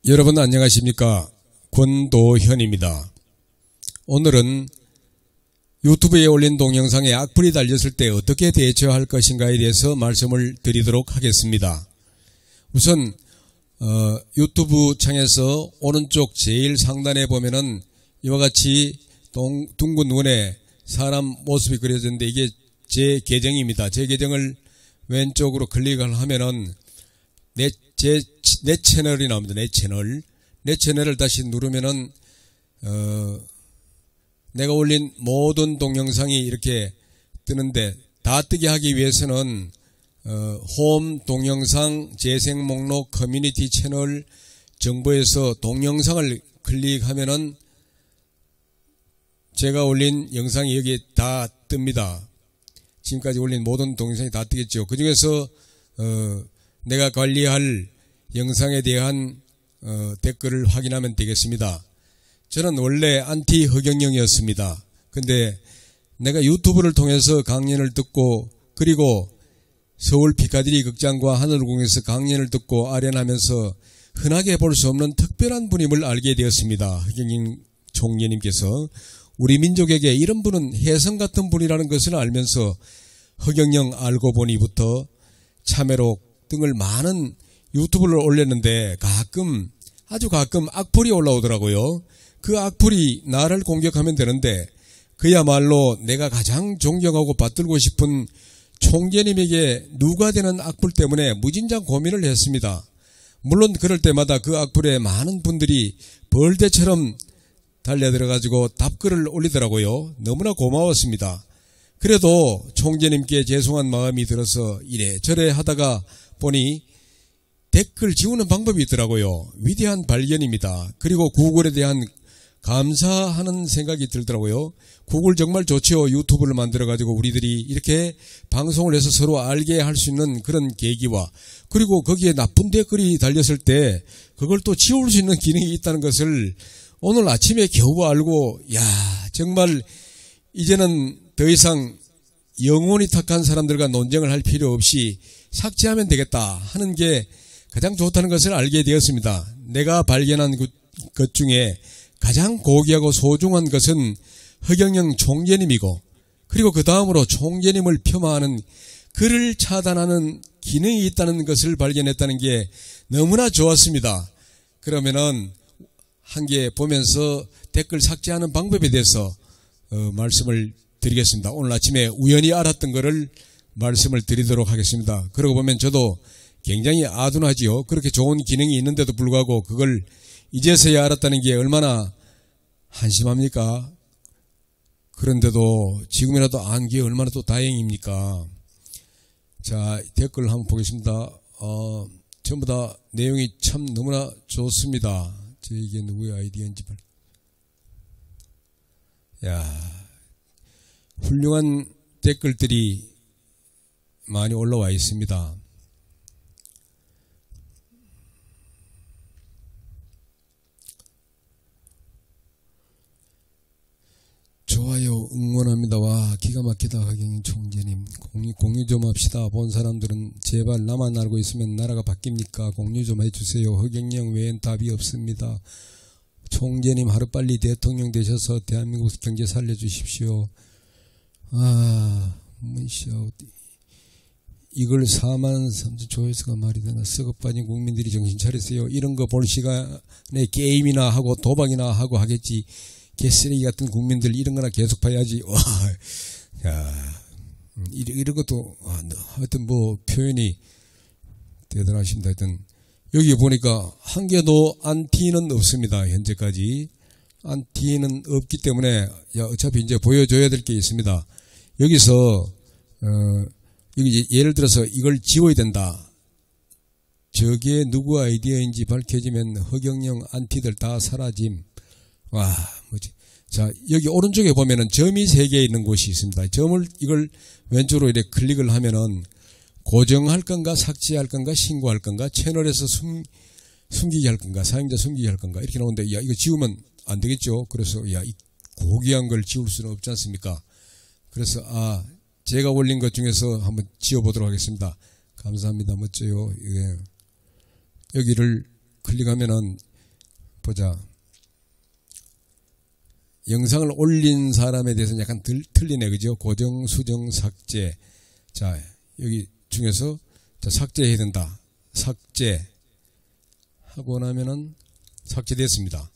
여러분 안녕하십니까? 권도현입니다. 오늘은 유튜브에 올린 동영상에 악플이 달렸을 때 어떻게 대처할 것인가에 대해서 말씀을 드리도록 하겠습니다. 우선 유튜브 창에서 오른쪽 제일 상단에 보면은 이와 같이 둥근 원에 사람 모습이 그려졌는데 이게 제 계정입니다. 제 계정을 왼쪽으로 클릭을 하면은 내 채널이 나옵니다. 내 채널을 다시 누르면은 내가 올린 모든 동영상이 이렇게 뜨는데, 다 뜨게 하기 위해서는 홈 동영상 재생 목록 커뮤니티 채널 정보에서 동영상을 클릭하면은 제가 올린 영상이 여기에 다 뜹니다. 지금까지 올린 모든 동영상이 다 뜨겠죠. 그 중에서 내가 관리할 영상에 대한 댓글을 확인하면 되겠습니다. 저는 원래 안티 허경영이었습니다. 근데 내가 유튜브를 통해서 강연을 듣고, 그리고 서울 피카디리 극장과 하늘공에서 강연을 듣고 아련하면서 흔하게 볼 수 없는 특별한 분임을 알게 되었습니다. 허경영 총재님께서 우리 민족에게 이런 분은 혜성 같은 분이라는 것을 알면서 허경영 알고 보니부터 참회록 등을 많은 유튜브를 올렸는데 아주 가끔 악플이 올라오더라고요. 그 악플이 나를 공격하면 되는데 그야말로 내가 가장 존경하고 받들고 싶은 총재님에게 누가 되는 악플 때문에 무진장 고민을 했습니다. 물론 그럴 때마다 그 악플에 많은 분들이 벌떼처럼 달려들어가지고 답글을 올리더라고요. 너무나 고마웠습니다. 그래도 총재님께 죄송한 마음이 들어서 이래저래 하다가 보니 댓글 지우는 방법이 있더라고요. 위대한 발견입니다. 그리고 구글에 대한 감사하는 생각이 들더라고요. 구글 정말 좋죠. 유튜브를 만들어가지고 우리들이 이렇게 방송을 해서 서로 알게 할 수 있는 그런 계기와, 그리고 거기에 나쁜 댓글이 달렸을 때 그걸 또 지울 수 있는 기능이 있다는 것을 오늘 아침에 겨우 알고, 정말 이제는 더 이상 영혼이 탁한 사람들과 논쟁을 할 필요 없이 삭제하면 되겠다 하는 게 가장 좋다는 것을 알게 되었습니다. 내가 발견한 것 중에 가장 고귀하고 소중한 것은 허경영 총재님이고, 그리고 그 다음으로 총재님을 폄하하는 글을 차단하는 기능이 있다는 것을 발견했다는 게 너무나 좋았습니다. 그러면은 한 개 보면서 댓글 삭제하는 방법에 대해서 말씀을 드리겠습니다. 오늘 아침에 우연히 알았던 것을 말씀을 드리도록 하겠습니다. 그러고 보면 저도 굉장히 아둔하지요. 그렇게 좋은 기능이 있는데도 불구하고 그걸 이제서야 알았다는 게 얼마나 한심합니까? 그런데도 지금이라도 안 게 얼마나 또 다행입니까? 자, 댓글 한번 보겠습니다. 전부 다 내용이 참 너무나 좋습니다. 이게 누구의 아이디어인지 훌륭한 댓글들이 많이 올라와 있습니다. 좋아요, 응원합니다. 와, 기가 막히다. 허경영 총재님. 공유 좀 합시다. 본 사람들은 제발 나만 알고 있으면 나라가 바뀝니까? 공유 좀 해주세요. 허경영 외엔 답이 없습니다. 총재님 하루빨리 대통령 되셔서 대한민국 경제 살려주십시오. 이걸 4만 3천 조회수가 말이 되나. 썩어 빠진 국민들이 정신 차리세요. 이런 거 볼 시간에 게임이나 하고 도박이나 하고 하겠지. 개쓰레기 같은 국민들 이런 거나 계속 봐야지. 이런 것도 하여튼 뭐 표현이 대단하십니다. 하여튼 여기 보니까 한 개도 안티는 없습니다. 현재까지 안티는 없기 때문에 어차피 이제 보여줘야 될 게 있습니다. 여기서 여기 예를 들어서 이걸 지워야 된다. 저게 누구 아이디어인지 밝혀지면 허경영 안티들 다 사라짐. 자, 여기 오른쪽에 보면은 점이 3개 있는 곳이 있습니다. 이걸 왼쪽으로 이렇게 클릭을 하면은 고정할 건가, 삭제할 건가, 신고할 건가, 채널에서 숨기게 할 건가, 사용자 숨기게 할 건가, 이렇게 나오는데, 이거 지우면 안 되겠죠. 그래서, 이 고귀한 걸 지울 수는 없지 않습니까? 그래서, 제가 올린 것 중에서 한번 지워보도록 하겠습니다. 감사합니다. 멋져요. 여기를 클릭하면은 보자. 영상을 올린 사람에 대해서는 약간 틀리네, 그죠? 고정, 수정, 삭제. 자, 여기 중에서 자, 삭제해야 된다. 삭제. 하고 나면은 삭제됐습니다.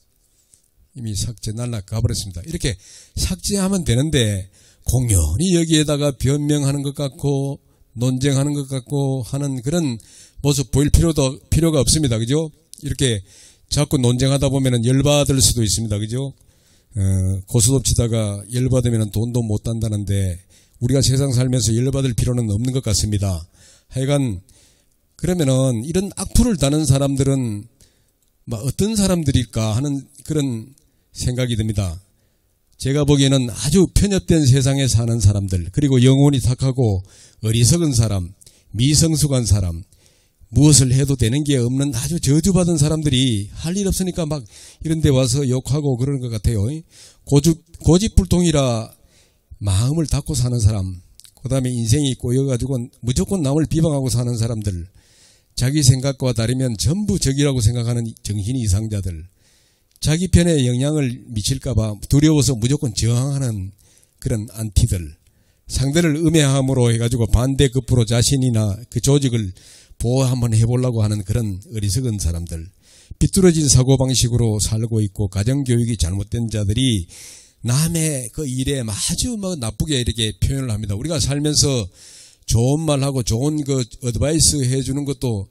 이미 삭제 날라가 버렸습니다. 이렇게 삭제하면 되는데, 공연히 여기에다가 변명하는 것 같고, 논쟁하는 것 같고 하는 그런 모습 보일 필요가 없습니다. 그죠? 이렇게 자꾸 논쟁하다 보면은 열받을 수도 있습니다. 그죠? 고스톱 치다가 열받으면 돈도 못 단다는데 우리가 세상 살면서 열받을 필요는 없는 것 같습니다. 하여간 그러면은 이런 악플을 다는 사람들은 어떤 사람들일까 하는 그런 생각이 듭니다. 제가 보기에는 아주 편협된 세상에 사는 사람들, 그리고 영혼이 탁하고 어리석은 사람, 미성숙한 사람, 무엇을 해도 되는 게 없는 아주 저주받은 사람들이 할 일 없으니까 막 이런 데 와서 욕하고 그러는 것 같아요. 고집불통이라 마음을 닫고 사는 사람, 그 다음에 인생이 꼬여가지고 무조건 남을 비방하고 사는 사람들, 자기 생각과 다르면 전부 적이라고 생각하는 정신 이상자들, 자기 편에 영향을 미칠까봐 두려워서 무조건 저항하는 그런 안티들, 상대를 음해함으로 해가지고 반대급부로 자신이나 그 조직을 보호 한번 해보려고 하는 그런 어리석은 사람들, 비뚤어진 사고방식으로 살고 있고 가정교육이 잘못된 자들이 남의 그 일에 아주 나쁘게 이렇게 표현을 합니다. 우리가 살면서 좋은 말하고 좋은 그 어드바이스 해주는 것도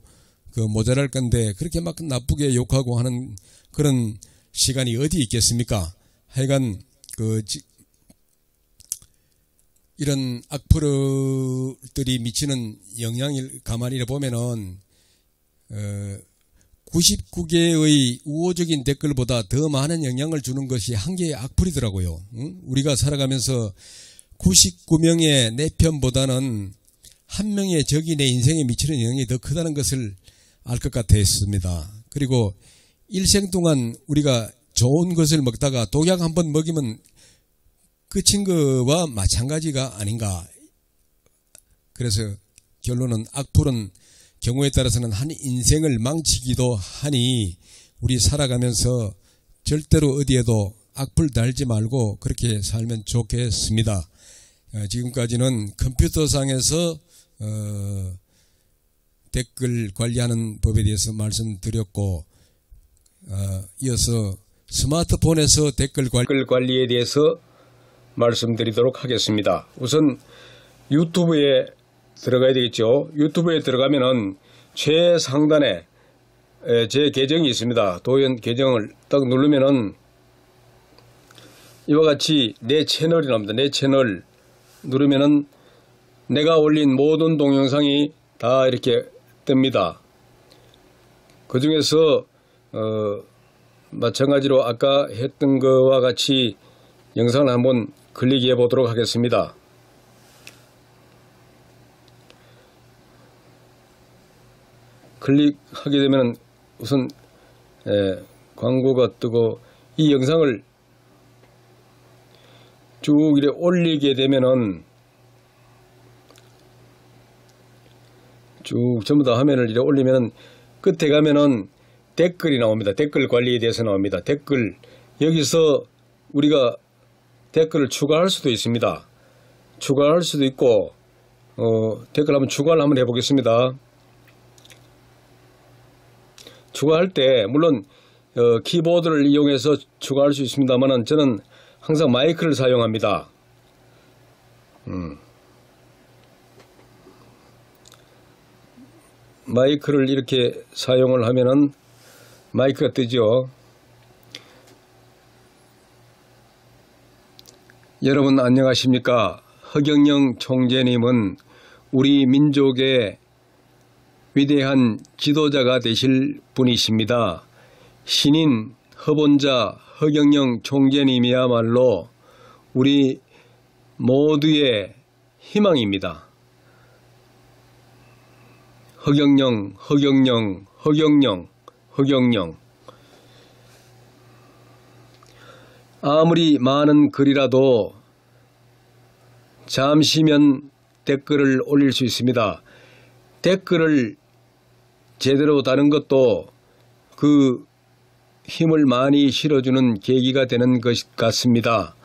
그 모자랄 건데 그렇게 막 나쁘게 욕하고 하는 그런 시간이 어디 있겠습니까? 하여간 이런 악플들이 미치는 영향을 가만히 보면은 99개의 우호적인 댓글보다 더 많은 영향을 주는 것이 한 개의 악플이더라고요. 응? 우리가 살아가면서 99명의 내 편보다는 한 명의 적이 내 인생에 미치는 영향이 더 크다는 것을 알 것 같았습니다. 그리고 일생 동안 우리가 좋은 것을 먹다가 독약 한번 먹이면 끝인 거와 마찬가지가 아닌가. 그래서 결론은 악플은 경우에 따라서는 한 인생을 망치기도 하니 우리 살아가면서 절대로 어디에도 악플 달지 말고 그렇게 살면 좋겠습니다. 지금까지는 컴퓨터상에서 댓글 관리하는 법에 대해서 말씀드렸고, 이어서 스마트폰에서 댓글 관리에 대해서 말씀드리도록 하겠습니다. 우선 유튜브에 들어가야 되겠죠. 유튜브에 들어가면은 최상단에 제 계정이 있습니다. 도연 계정을 딱 누르면은 이와 같이 내 채널이 나옵니다. 내 채널 누르면은 내가 올린 모든 동영상이 다 이렇게 뜹니다. 그 중에서 마찬가지로 아까 했던 것과 같이 영상을 한번 클릭해 보도록 하겠습니다. 클릭하게 되면 우선 광고가 뜨고 이 영상을 쭉 이렇게 올리게 되면은 쭉 전부 다 화면을 이렇게 올리면은 끝에 가면은 댓글이 나옵니다. 댓글 관리에 대해서 나옵니다. 댓글, 여기서 우리가 댓글을 추가할 수도 있습니다. 추가할 수도 있고 댓글 한번 추가를 한번 해보겠습니다. 추가할 때 물론 키보드를 이용해서 추가할 수 있습니다만 저는 항상 마이크를 사용합니다. 마이크를 이렇게 사용을 하면은 마이크가 뜨죠. 여러분 안녕하십니까? 허경영 총재님은 우리 민족의 위대한 지도자가 되실 분이십니다. 신인 허본자 허경영 총재님이야말로 우리 모두의 희망입니다. 허경영, 허경영, 허경영, 허경영. 아무리 많은 글이라도 잠시면 댓글을 올릴 수 있습니다. 댓글을 제대로 다는 것도 그 힘을 많이 실어주는 계기가 되는 것 같습니다.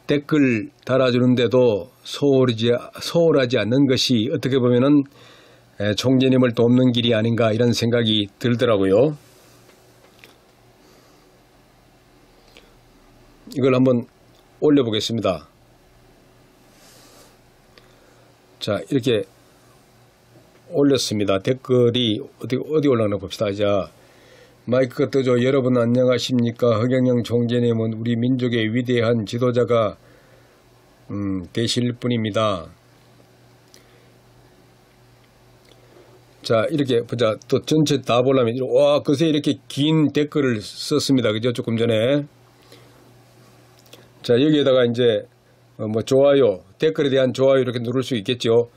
댓글 달아주는데도 소홀하지 않는 것이 어떻게 보면은 총재님을 돕는 길이 아닌가 이런 생각이 들더라고요. 이걸 한번 올려보겠습니다. 자, 이렇게 올렸습니다. 댓글이 어디 올라가나 봅시다. 자, 마이크가 뜨죠. 여러분 안녕하십니까. 허경영 총재님은 우리 민족의 위대한 지도자가 되실 분입니다. 자, 이렇게 보자. 또 전체 다 보려면 와, 그새 이렇게 긴 댓글을 썼습니다. 그죠? 조금 전에. 자, 여기에다가 이제 뭐 좋아요, 댓글에 대한 좋아요 이렇게 누를 수 있겠죠.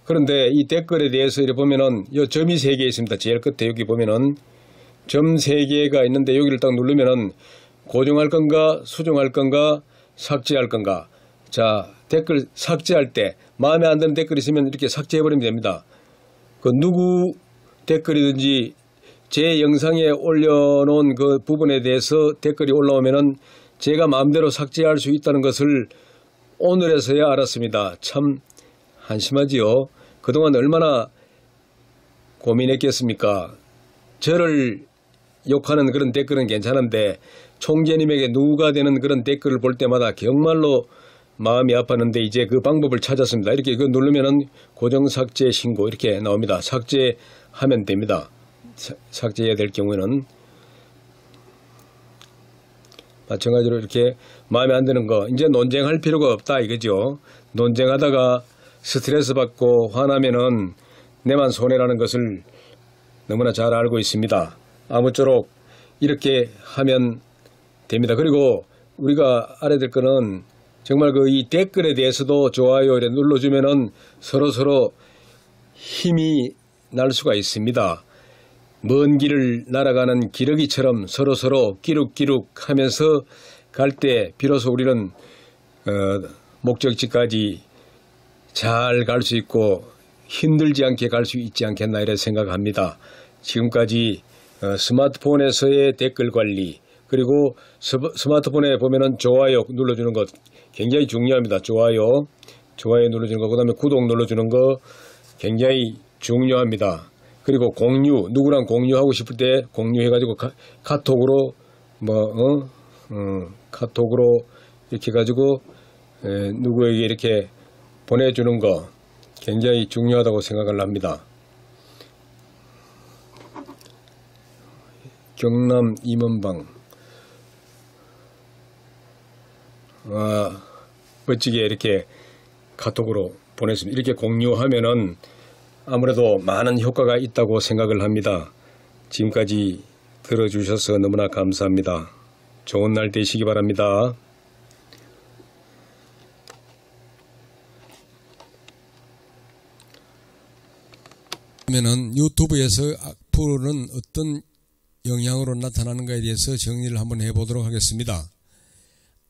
그런데 이 댓글에 대해서 이렇게 보면은 요 점이 3개 있습니다. 제일 끝에 여기 보면은 점 3개가 있는데 여기를 딱 누르면은 고정할 건가 수정할 건가 삭제할 건가. 자, 댓글 삭제할 때 마음에 안 드는 댓글이 있으면 이렇게 삭제해버리면 됩니다. 그 누구 댓글이든지 제 영상에 올려놓은 그 부분에 대해서 댓글이 올라오면은 제가 마음대로 삭제할 수 있다는 것을 오늘에서야 알았습니다. 참 한심하지요. 그동안 얼마나 고민했겠습니까. 저를 욕하는 그런 댓글은 괜찮은데 총재님에게 누가 되는 그런 댓글을 볼 때마다 정말로 마음이 아팠는데 이제 그 방법을 찾았습니다. 이렇게 그 누르면은 고정 삭제 신고 이렇게 나옵니다. 삭제하면 됩니다. 삭제해야 될 경우에는 마찬가지로 이렇게 마음에 안 드는 거 이제 논쟁할 필요가 없다 이거죠. 논쟁하다가 스트레스 받고 화나면은 내만 손해라는 것을 너무나 잘 알고 있습니다. 아무쪼록 이렇게 하면 됩니다. 그리고 우리가 알아야 될 거는 정말 그 이 댓글에 대해서도 좋아요 이렇게 눌러주면은 서로 힘이 날 수가 있습니다. 먼 길을 날아가는 기러기처럼 서로 끼룩끼룩 하면서 갈 때 비로소 우리는 목적지까지 잘 갈 수 있고 힘들지 않게 갈 수 있지 않겠나 이렇게 생각합니다. 지금까지 스마트폰에서의 댓글 관리 그리고 스마트폰에 보면은 좋아요 눌러주는 것 굉장히 중요합니다. 좋아요 눌러주는 거, 그 다음에 구독 눌러주는 거 굉장히 중요합니다. 그리고 공유, 누구랑 공유하고 싶을 때 공유해가지고 카톡으로 카톡으로 이렇게 해가지고 누구에게 이렇게 보내주는 거 굉장히 중요하다고 생각을 합니다. 경남 임원방 멋지게 이렇게 카톡으로 보냈습니다. 이렇게 공유하면은 아무래도 많은 효과가 있다고 생각을 합니다. 지금까지 들어주셔서 너무나 감사합니다. 좋은 날 되시기 바랍니다. 그러면은 유튜브에서 악플은 어떤 영향으로 나타나는가에 대해서 정리를 한번 해보도록 하겠습니다.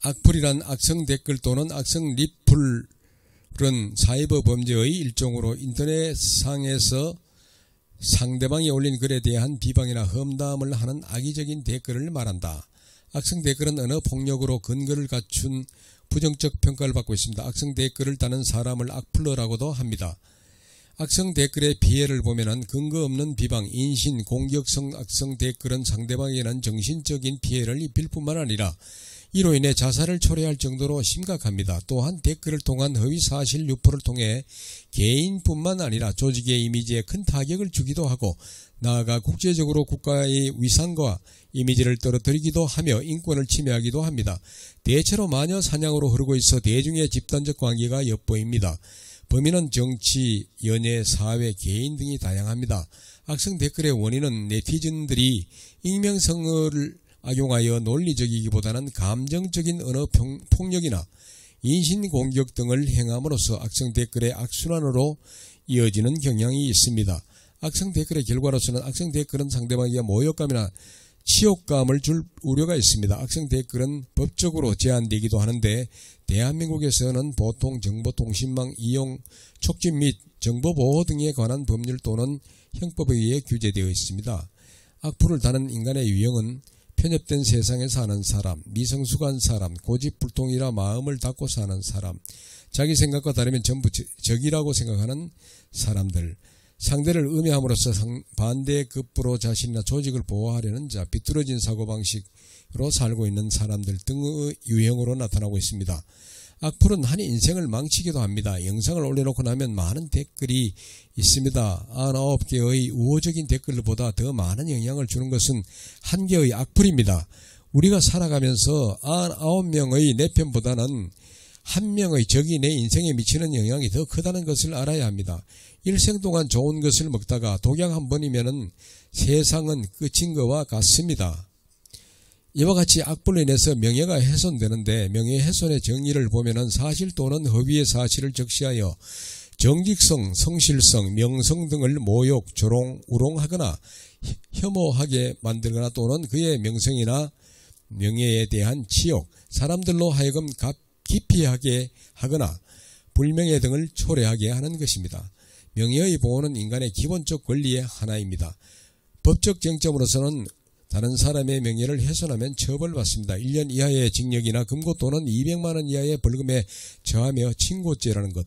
악플이란 악성 댓글 또는 악성 리플은 사이버 범죄의 일종으로 인터넷상에서 상대방이 올린 글에 대한 비방이나 험담을 하는 악의적인 댓글을 말한다. 악성 댓글은 언어 폭력으로 근거를 갖춘 부정적 평가를 받고 있습니다. 악성 댓글을 다는 사람을 악플러라고도 합니다. 악성 댓글의 피해를 보면은 근거 없는 비방, 인신, 공격성 악성 댓글은 상대방에게는 정신적인 피해를 입힐 뿐만 아니라 이로 인해 자살을 초래할 정도로 심각합니다. 또한 댓글을 통한 허위사실 유포를 통해 개인뿐만 아니라 조직의 이미지에 큰 타격을 주기도 하고 나아가 국제적으로 국가의 위상과 이미지를 떨어뜨리기도 하며 인권을 침해하기도 합니다. 대체로 마녀 사냥으로 흐르고 있어 대중의 집단적 관계가 엿보입니다. 범인은 정치, 연예, 사회, 개인 등이 다양합니다. 악성 댓글의 원인은 네티즌들이 익명성을 악용하여 논리적이기보다는 감정적인 언어 폭력이나 인신공격 등을 행함으로써 악성 댓글의 악순환으로 이어지는 경향이 있습니다. 악성 댓글의 결과로서는 악성 댓글은 상대방에게 모욕감이나 치욕감을 줄 우려가 있습니다. 악성 댓글은 법적으로 제한되기도 하는데 대한민국에서는 보통 정보통신망 이용 촉진 및 정보보호 등에 관한 법률 또는 형법에 의해 규제되어 있습니다. 악플을 다는 인간의 유형은 편협된 세상에 사는 사람, 미성숙한 사람, 고집불통이라 마음을 닫고 사는 사람, 자기 생각과 다르면 전부 적이라고 생각하는 사람들, 상대를 음해함으로써 반대의 급부로 자신이나 조직을 보호하려는 자, 비뚤어진 사고방식으로 살고 있는 사람들 등의 유형으로 나타나고 있습니다. 악플은 한 인생을 망치기도 합니다. 영상을 올려놓고 나면 많은 댓글이 있습니다. 99개의 우호적인 댓글보다 더 많은 영향을 주는 것은 한 개의 악플입니다. 우리가 살아가면서 99명의 내 편보다는 한 명의 적이 내 인생에 미치는 영향이 더 크다는 것을 알아야 합니다. 일생 동안 좋은 것을 먹다가 독약 한 번이면은 세상은 끝인 것과 같습니다. 이와 같이 악플로 인해서 명예가 훼손되는데 명예훼손의 정의를 보면은 사실 또는 허위의 사실을 적시하여 정직성, 성실성, 명성 등을 모욕, 조롱, 우롱하거나 혐오하게 만들거나 또는 그의 명성이나 명예에 대한 치욕, 사람들로 하여금 기피하게 하거나 불명예 등을 초래하게 하는 것입니다. 명예의 보호는 인간의 기본적 권리의 하나입니다. 법적 쟁점으로서는 다른 사람의 명예를 훼손하면 처벌받습니다. 1년 이하의 징역이나 금고 또는 200만 원 이하의 벌금에 처하며 친고죄라는 것.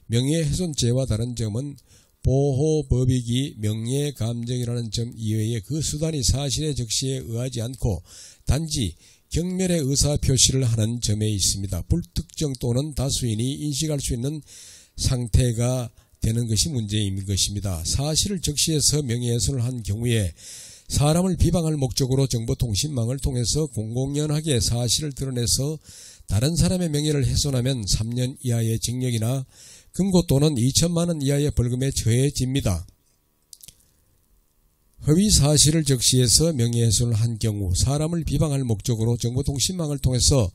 명예훼손죄와 다른 점은 보호법익이 명예감정이라는 점 이외에 그 수단이 사실의 적시에 의하지 않고 단지 경멸의 의사표시를 하는 점에 있습니다. 불특정 또는 다수인이 인식할 수 있는 상태가 되는 것이 문제인 것입니다. 사실을 적시해서 명예훼손을 한 경우에 사람을 비방할 목적으로 정보통신망을 통해서 공공연하게 사실을 드러내서 다른 사람의 명예를 훼손하면 3년 이하의 징역이나 금고 또는 2천만 원 이하의 벌금에 처해집니다. 허위 사실을 적시해서 명예훼손을 한 경우 사람을 비방할 목적으로 정보통신망을 통해서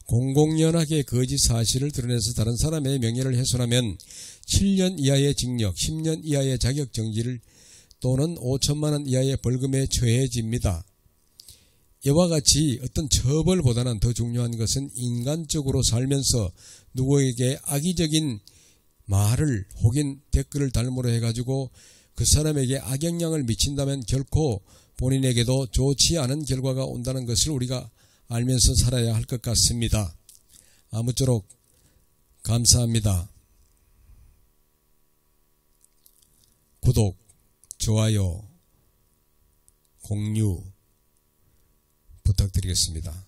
공공연하게 거짓 사실을 드러내서 다른 사람의 명예를 훼손하면 7년 이하의 징역, 10년 이하의 자격정지를 또는 5천만 원 이하의 벌금에 처해집니다. 이와 같이 어떤 처벌보다는 더 중요한 것은 인간적으로 살면서 누구에게 악의적인 말을 혹은 댓글을 달모로 해가지고 그 사람에게 악영향을 미친다면 결코 본인에게도 좋지 않은 결과가 온다는 것을 우리가 알면서 살아야 할 것 같습니다. 아무쪼록 감사합니다. 구독, 좋아요, 공유 부탁드리겠습니다.